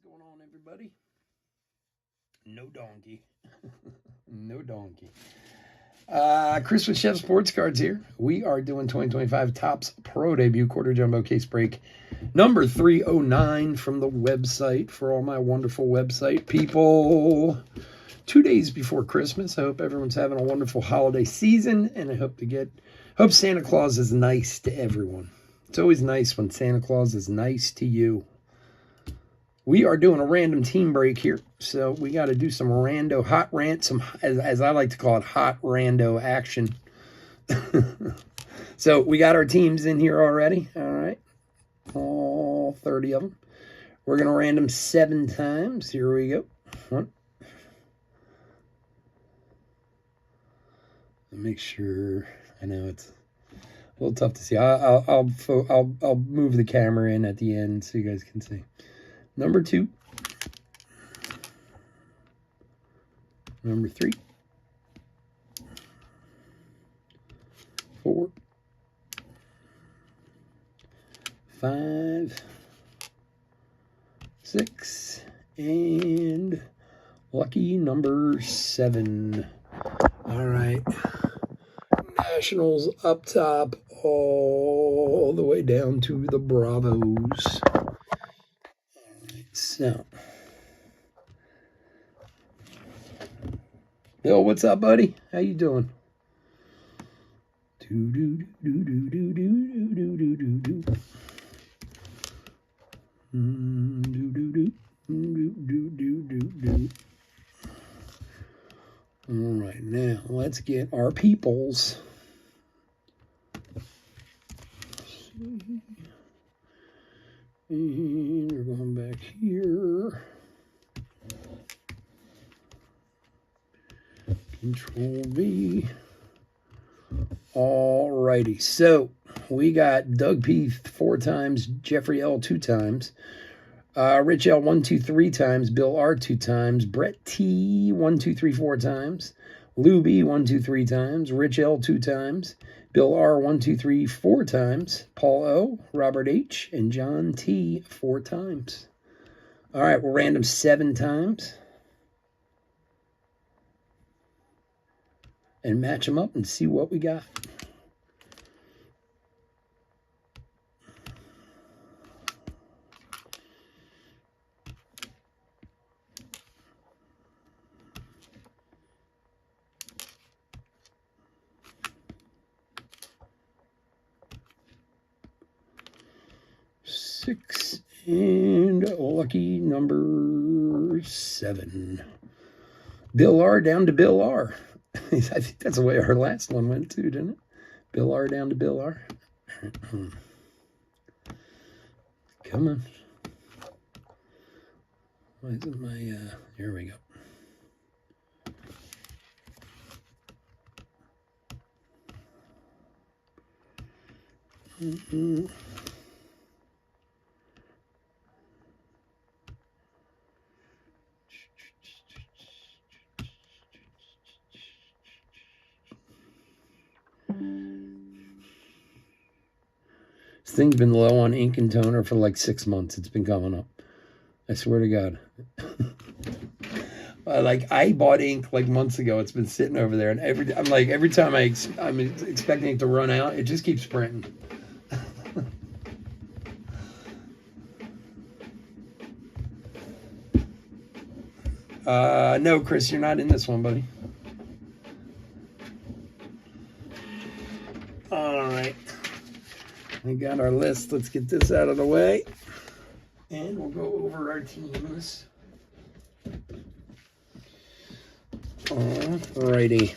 going on, everybody? No donkey. No donkey. Chris with Chef Sports Cards here. We are doing 2025 Topps Pro Debut Quarter Jumbo Case Break number 309 from the website for all my wonderful website people. 2 days before Christmas. I hope everyone's having a wonderful holiday season, and I hope Santa Claus is nice to everyone. It's always nice when Santa Claus is nice to you. We are doing a random team break here, so we got to do some rando hot rant, as I like to call it, hot rando action. So we got our teams in here already. All right, all 30 of them. We're gonna random 7 times. Here we go. One. Make sure. I know it's a little tough to see. I'll move the camera in at the end so you guys can see. Number 2, number 3, 4, 5, 6, and lucky number 7. All right, Nationals up top all the way down to the Bravos. So, Bill, what's up, buddy? How you doing? All right, now let's get our peoples. And we're going back here. Control V. All righty. So we got Doug P 4 times, Jeffrey L 2 times, Rich L 1, 2, 3 times, Bill R 2 times, Brett T 1, 2, 3, 4 times, Lou B 1, 2, 3 times, Rich L 2 times, Bill R 1, 2, 3, 4 times, Paul O, Robert H, and John T 4 times. All right, we'll random 7 times and match them up and see what we got. Six and lucky number 7. Bill R down to Bill R. I think that's the way our last one went too, didn't it? Bill R down to Bill R. Come on. Why isn't my, here we go. This thing's been low on ink and toner for like 6 months. It's been coming up. I swear to God. I bought ink like months ago. It's been sitting over there, and every time I'm expecting it to run out, it just keeps printing. No, Chris, you're not in this one, buddy. All right. We got our list. Let's get this out of the way. And we'll go over our teams. Alrighty.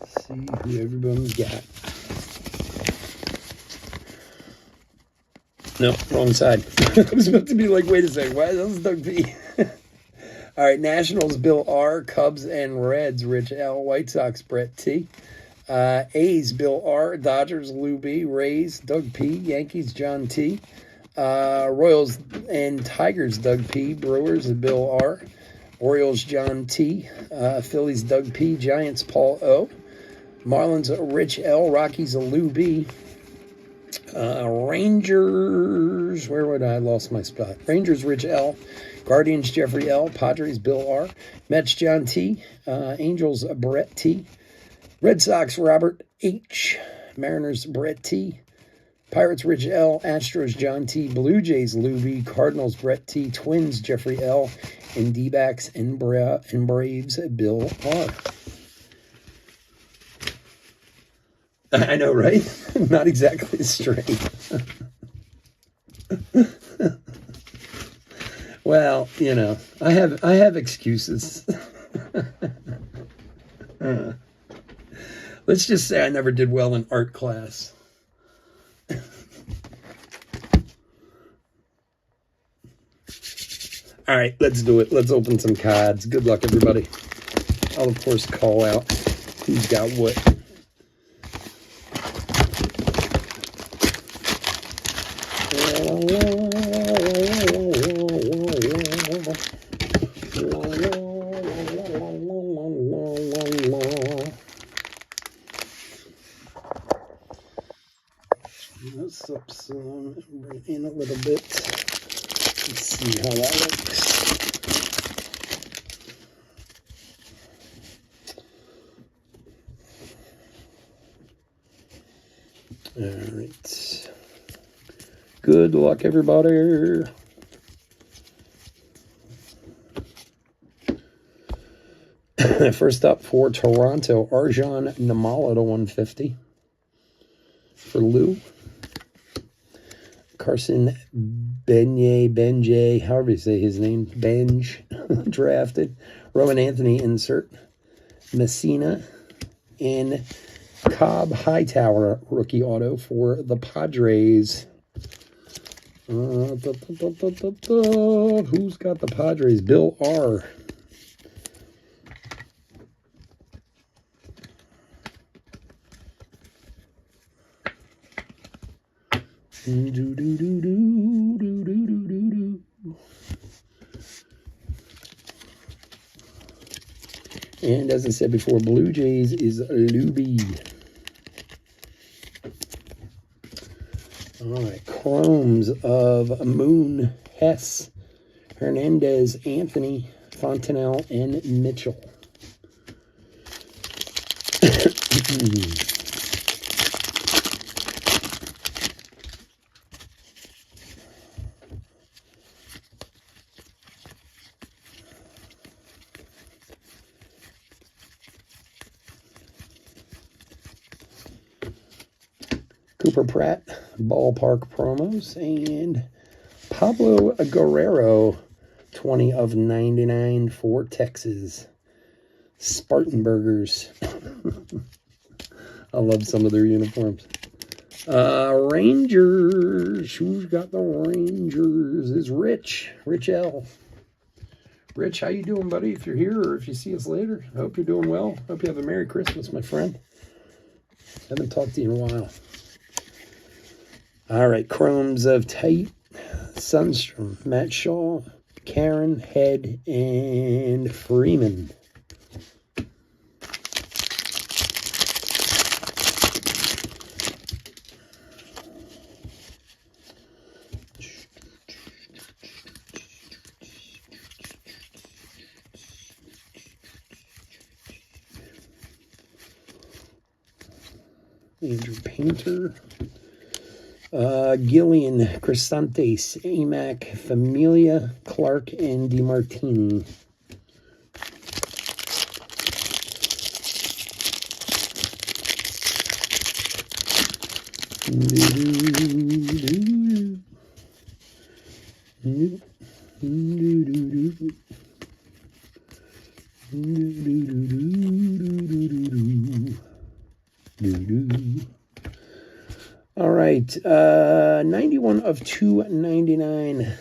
Let's see who everyone's got. No, wrong side. I was about to be like, wait a second, why is this Doug P? All right, Nationals, Bill R. Cubs and Reds, Rich L. White Sox, Brett T. A's, Bill R. Dodgers, Lou B. Rays, Doug P. Yankees, John T. Royals and Tigers, Doug P. Brewers, Bill R. Orioles, John T. Phillies, Doug P. Giants, Paul O. Marlins, Rich L. Rockies, Lou B. Rangers, where would I lost my spot? Rangers, Rich L. Guardians, Jeffrey L. Padres, Bill R. Mets, John T. Angels, Brett T. Red Sox, Robert H. Mariners, Brett T. Pirates, Rich L. Astros, John T. Blue Jays, Lou B. Cardinals, Brett T. Twins, Jeffrey L. And D-backs and Braves, Bill R. I know, right? Not exactly straight. Well, you know, I have excuses. Let's just say I never did well in art class. All right, let's do it. Let's open some cards. Good luck, everybody. I'll, of course, call out who's got what. This up some, bring it in a little bit. Let's see how that looks. All right. Good luck, everybody. First up for Toronto, Arjan Namala to 150. For Lou. Carson Benje, however you say his name, Benj, drafted. Rowan Anthony, insert. Messina. And Cobb Hightower, rookie auto for the Padres. Who's got the Padres? Bill R. And as I said before, Blue Jays is Luby. All right, Chromes of Moon, Hess, Hernandez, Anthony, Fontenelle, and Mitchell. Cooper Pratt, ballpark promos, and Pablo Guerrero, 20 of 99 for Texas. Spartan Burgers. I love some of their uniforms. Rangers. Who's got the Rangers? Is Rich L. Rich, how you doing, buddy? If you're here or if you see us later, I hope you're doing well. Hope you have a Merry Christmas, my friend. Haven't talked to you in a while. All right, Chromes of Tate, Sundstrom, Matt Shaw, Karen, Head, and Freeman. Andrew Painter. Gillian, Crisantes, Amac, Familia, Clark, and DeMartini. All right, 91 of 299,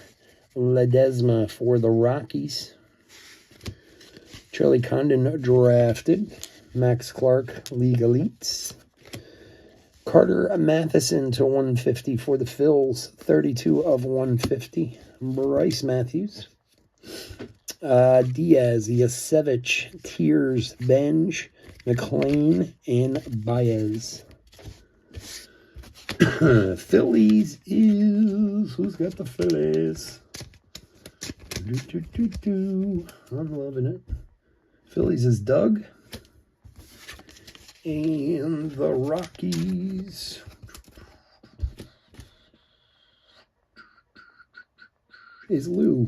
Ledesma for the Rockies. Charlie Condon drafted. Max Clark, League Elites. Carter Matheson to 150 for the Phils, 32 of 150. Bryce Matthews. Diaz, Yasevich, Tears, Benj, McLean, and Baez. Phillies is... Who's got the Phillies? I'm loving it. Phillies is Doug. And the Rockies is Lou.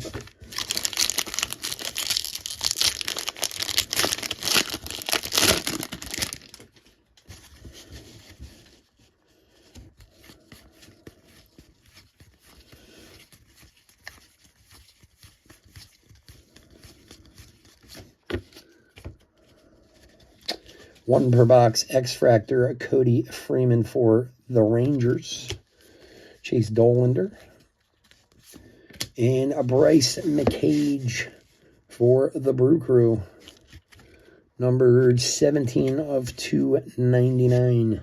One per box, X-Fractor, Cody Freeman for the Rangers. Chase Dollander. And a Bryce McCage for the Brew Crew. Numbered 17 of 299.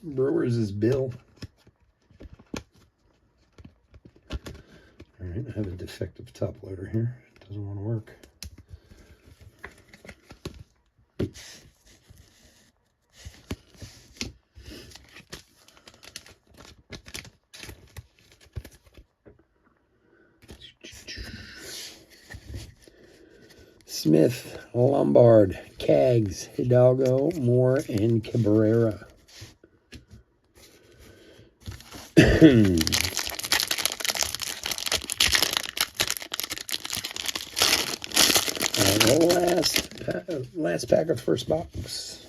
Brewers is Bill. All right, I have a defective top loader here. It doesn't want to work. Smith, Lombard, Cags, Hidalgo, Moore, and Cabrera. Last pack of first box.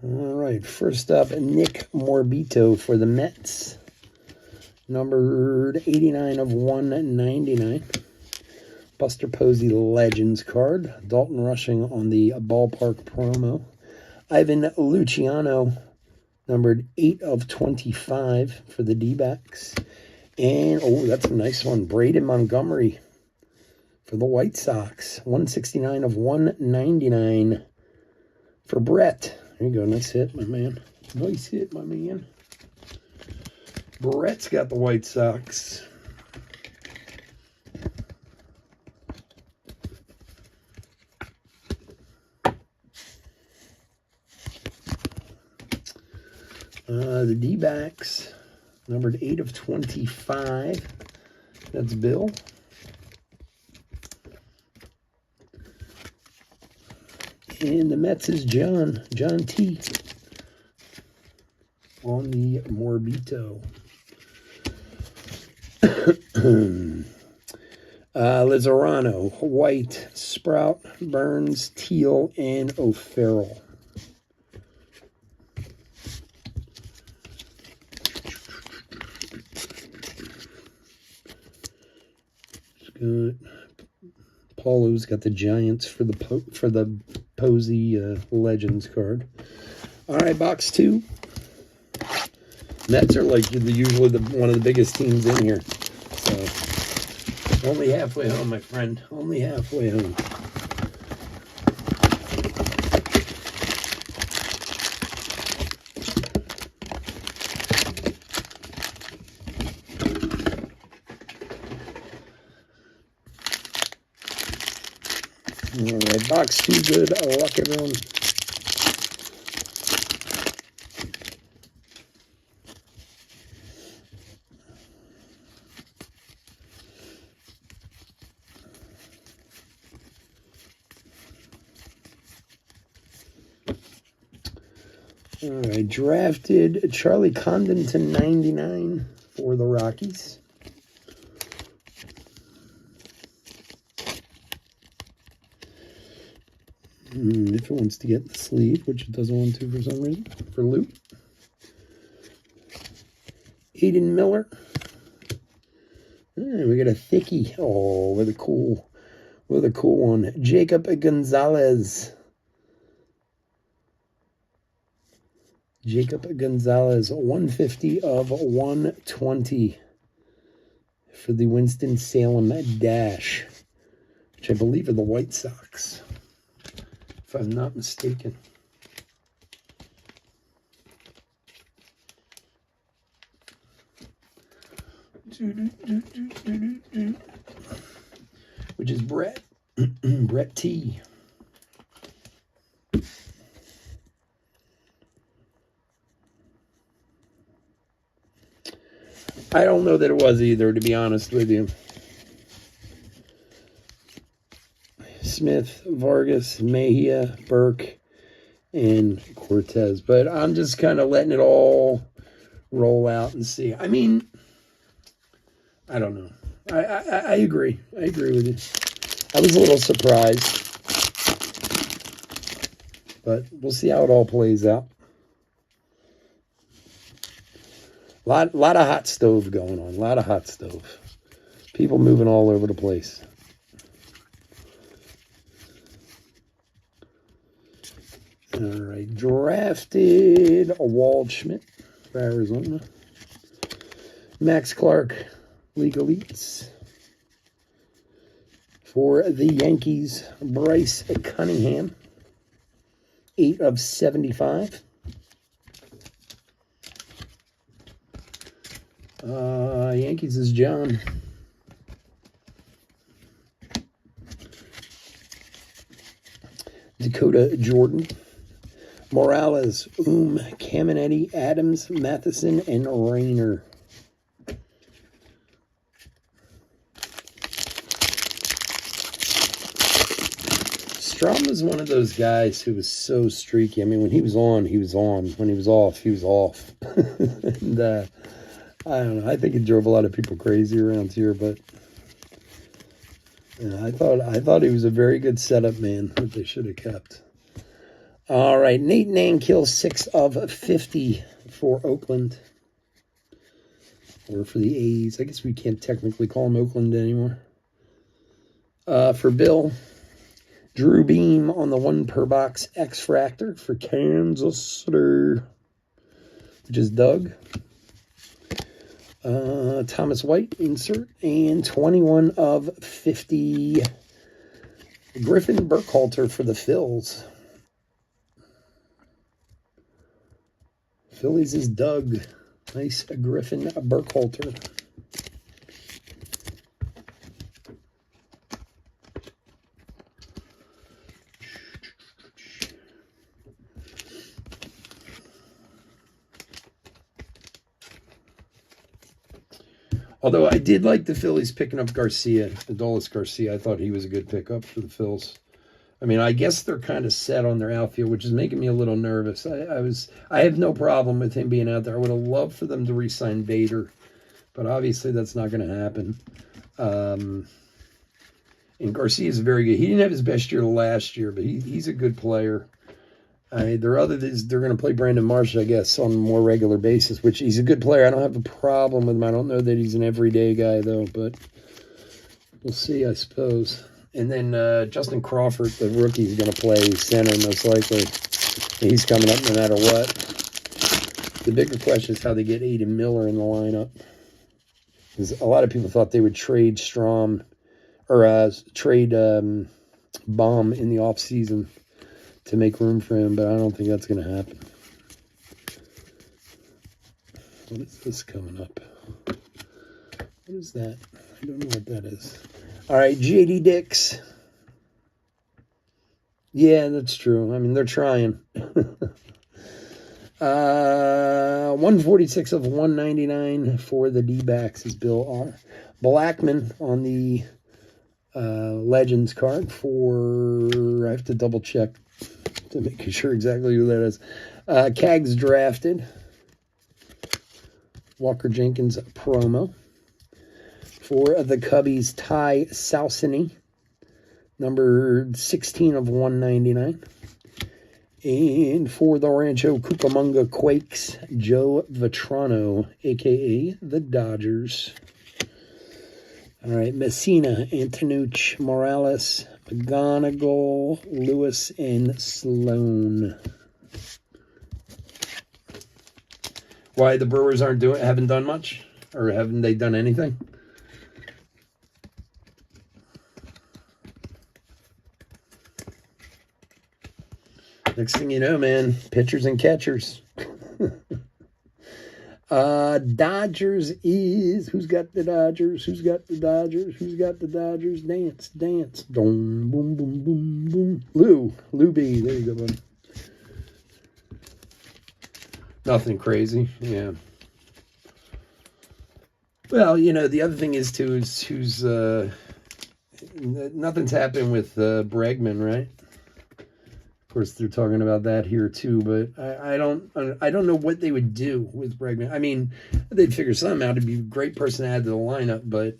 All right, first up, Nick Morbito for the Mets. Numbered 89 of 199. Buster Posey Legends card. Dalton Rushing on the ballpark promo. Ivan Luciano, numbered 8 of 25 for the D-backs. And, oh, that's a nice one. Braden Montgomery for the White Sox. 169 of 199 for Brett. There you go. Nice hit, my man. Nice hit, my man. Brett's got the White Sox. The D-backs, numbered 8 of 25. That's Bill. And the Mets is John T. on the Morbito. Lizarano, White, Sprout, Burns, Teal, and O'Farrell. Good. Paulo's got the Giants for the Posey Legends card. All right, box 2. Mets are like usually one of the biggest teams in here. So only halfway home, my friend. Only halfway home. All right, box 2 good. Luck everyone. All right, drafted Charlie Condon /99 for the Rockies. If it wants to get the sleeve, which it doesn't want to for some reason, for Luke. Aiden Miller. We got a thickie. Oh, with a cool one. Jacob Gonzalez. Jacob Gonzalez, 150 of 120 for the Winston-Salem Dash, which I believe are the White Sox, if I'm not mistaken. which is Brett. Brett T. I don't know that it was either, to be honest with you. Smith, Vargas, Mejia, Burke, and Cortez. But I'm just kind of letting it all roll out and see. I mean, I don't know. I agree. I agree with you. I was a little surprised. But we'll see how it all plays out. Lot of hot stove going on. A lot of hot stove. People moving all over the place. All right. Drafted a Waldschmidt for Arizona. Max Clark, League Elites. For the Yankees, Bryce Cunningham. 8 of 75. Yankees is John. Dakota Jordan. Morales, Caminetti, Adams, Matheson, and Rayner. Strom was one of those guys who was so streaky. I mean, when he was on, he was on. When he was off, he was off. And I don't know. I think it drove a lot of people crazy around here, but yeah, I thought he was a very good setup man that they should have kept. All right, Nate Nankill, 6 of 50 for Oakland. Or for the A's. I guess we can't technically call him Oakland anymore. For Bill, Drew Beam on the 1 per box X-Fractor for Kansas City, which is Doug. Thomas White, insert, and 21 of 50. Griffin Burkhalter for the Phils. Phillies is Doug. Nice Griffin Burkhalter. Although I did like the Phillies picking up Garcia, Adolis Garcia. I thought he was a good pickup for the Phils. I mean, I guess they're kind of set on their outfield, which is making me a little nervous. I have no problem with him being out there. I would have loved for them to re-sign Bader, but obviously that's not going to happen. And Garcia is very good. He didn't have his best year last year, but he's a good player. They're going to play Brandon Marsh, I guess, on a more regular basis, which he's a good player. I don't have a problem with him. I don't know that he's an everyday guy, though, but we'll see, I suppose. And then Justin Crawford, the rookie, is going to play center most likely. He's coming up no matter what. The bigger question is how they get Aiden Miller in the lineup. Because a lot of people thought they would trade Strom or trade Baum in the offseason to make room for him, but I don't think that's going to happen. What is this coming up? What is that? I don't know what that is. All right, J.D. Dix. Yeah, that's true. I mean, they're trying. 146 of 199 for the D-backs is Bill R. Blackman on the Legends card for, I have to double check to make sure exactly who that is. Cags drafted. Walker Jenkins promo. For the Cubbies, Ty Salsini, number 16 of 199. And for the Rancho Cucamonga Quakes, Joe Vetrano, a.k.a. the Dodgers. All right, Messina, Antonucci, Morales, McGonigal, Lewis, and Sloan. Why the Brewers haven't done much? Or haven't they done anything? Next thing you know, man, pitchers and catchers. Dodgers is, who's got the Dodgers? Who's got the Dodgers? Who's got the Dodgers? Dance, dance. Boom, boom, boom, boom, boom. Lou B. There you go, buddy. Nothing crazy, yeah. Well, you know, the other thing is, too, is who's, nothing's happened with Bregman, right? Of course, they're talking about that here too, but I don't know what they would do with Bregman. I mean, they'd figure something out. It'd be a great person to add to the lineup, but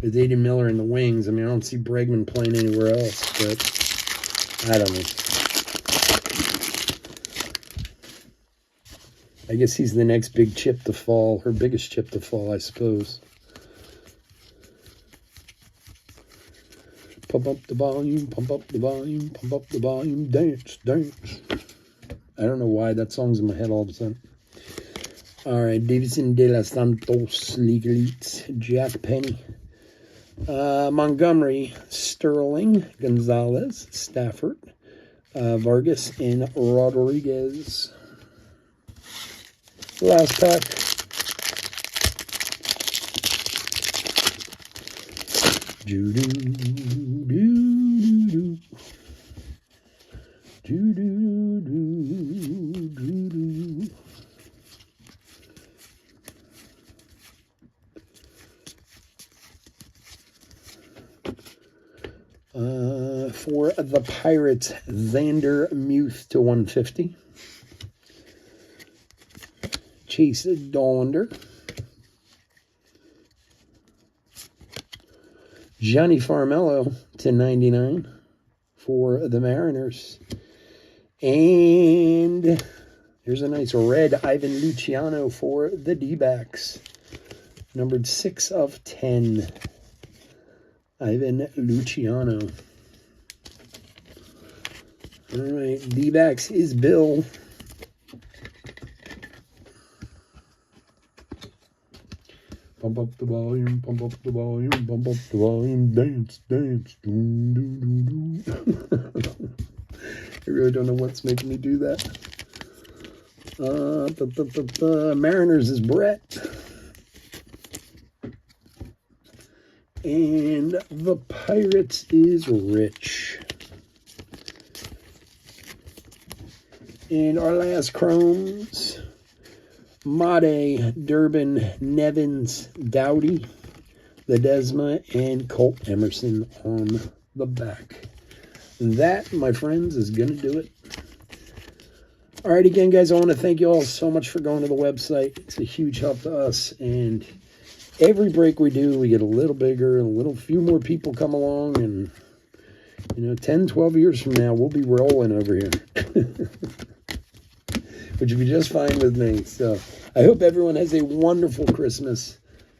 with Aiden Miller in the wings, I mean, I don't see Bregman playing anywhere else. But I don't know. I guess he's the next big chip to fall, or biggest chip to fall, I suppose. Pump up the volume, pump up the volume, pump up the volume, dance, dance. I don't know why that song's in my head all of a sudden. All right, Davidson De Los Santos, League Elites, Jack Penny, Montgomery, Sterling, Gonzalez, Stafford, Vargas, and Rodriguez. Last pack. For the Pirates, Xander Muth to 150. Chase Dollander. Johnny Farmello to 99 for the Mariners. And here's a nice red Ivan Luciano for the D-backs. Numbered 6 of 10. Ivan Luciano. All right, D-backs is Bill. Pump up the volume, pump up the volume, pump up the volume, dance, dance, doo, doo, doo, doo. I really don't know what's making me do that. Mariners is Brett. And the Pirates is Rich. And our last chromes. Made, Durbin, Nevins, Dowdy, Ledesma, and Colt Emerson on the back. And that, my friends, is going to do it. All right, again, guys, I want to thank you all so much for going to the website. It's a huge help to us. And every break we do, we get a little bigger, and few more people come along. And, 10, 12 years from now, we'll be rolling over here. Which would be just fine with me. So I hope everyone has a wonderful Christmas.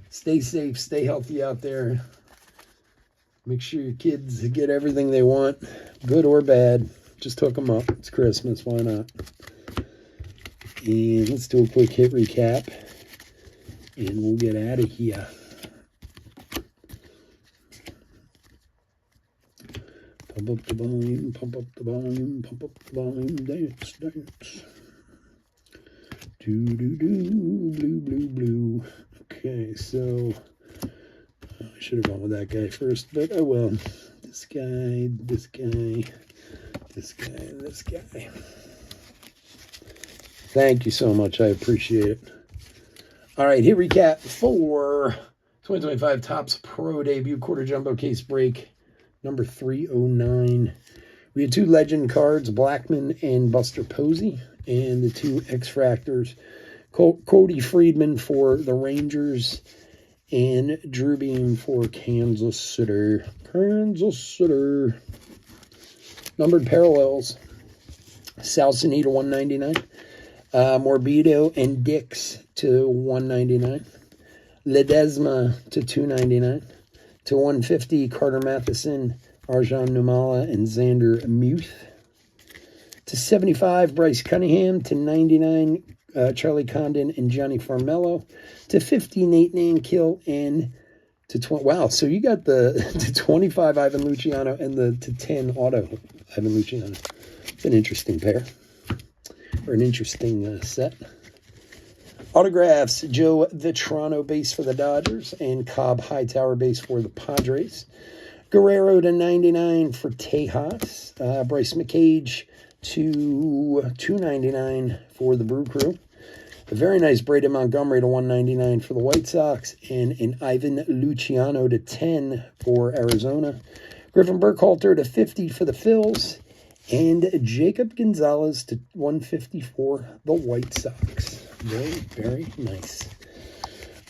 Stay safe, stay healthy out there. Make sure your kids get everything they want, good or bad. Just hook them up. It's Christmas, why not? And let's do a quick hit recap, and we'll get out of here. Pump up the volume, pump up the volume, pump up the volume, dance, dance. Do-do-do, blue, blue, blue. Okay, so I should have gone with that guy first, but oh well. This guy, this guy, this guy, and this guy. Thank you so much. I appreciate it. All right, hit recap for 2025 Topps Pro Debut Quarter Jumbo Case Break, number 309. We had 2 legend cards, Blackman and Buster Posey, and the 2 X-Fractors, Cody Friedman for the Rangers, and Drew Beam for Kansas City. Kansas City. Numbered parallels, Sal Sini to 199, Morbido and Dix to 199, Ledesma to 299, to 150, Carter Matheson, Arjan Numala, and Xander Muth. To 75, Bryce Cunningham. To 99, Charlie Condon and Johnny Farmello. To 50, Nate Nankill. And to 20, wow, so you got the to 25 Ivan Luciano and the to 10 auto Ivan Luciano. It's an interesting pair, or an interesting set. Autographs, Joe Vitrano base for the Dodgers and Cobb Hightower base for the Padres. Guerrero to 99 for Tejas. Bryce McCage to 299 for the Brew Crew. A very nice Braden Montgomery to 199 for the White Sox. And an Ivan Luciano to 10 for Arizona. Griffin Burkhalter to 50 for the Phils. And Jacob Gonzalez to 150 for the White Sox. Very, very nice.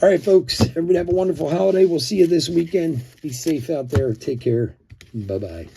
All right, folks. Everybody have a wonderful holiday. We'll see you this weekend. Be safe out there. Take care. Bye-bye.